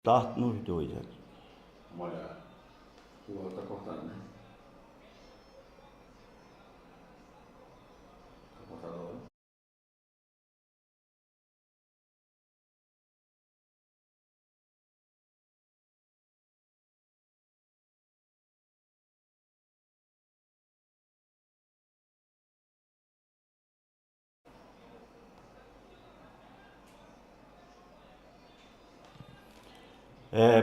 Start nos dois aqui. Vamos olhar. O áudio tá cortando, né? Tá cortado agora.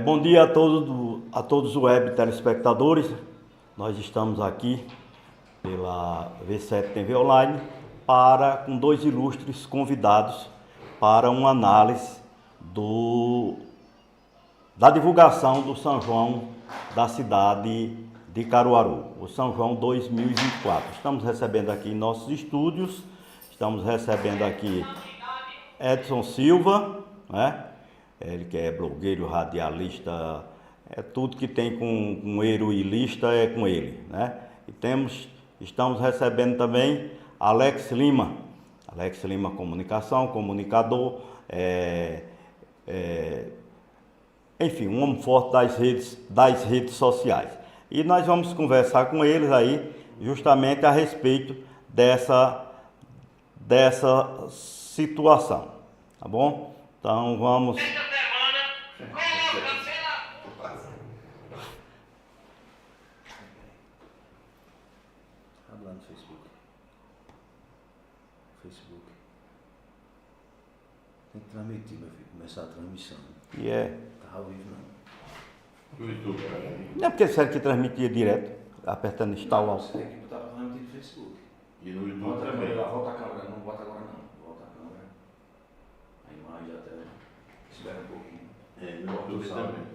Bom dia a todos os web telespectadores. Nós estamos aqui pela V7 TV Online com dois ilustres convidados para uma análise da divulgação do São João da cidade de Caruaru, o São João 2024. Estamos recebendo aqui em nossos estúdios, estamos recebendo aqui Edson Silva, né? Ele que é blogueiro, radialista, tudo que tem com heroílista é com ele, né? E estamos recebendo também Alex Lima Comunicação, comunicador, enfim, um homem forte das redes sociais. E nós vamos conversar com eles aí justamente a respeito dessa situação, tá bom? Então vamos... Hablar no Facebook. Tem que transmitir, meu filho. Começar a transmissão. E é... Tá ao vivo, não. No YouTube, cara. Não é porque disseram que transmitia direto, apertando instalar. Você tem que botar pra transmitir no Facebook. E no YouTube Bota a também. câmera lá, volta a câmera. Não bota agora não. Volta a câmera. A imagem da tela. Espera um pouquinho. No YouTube também.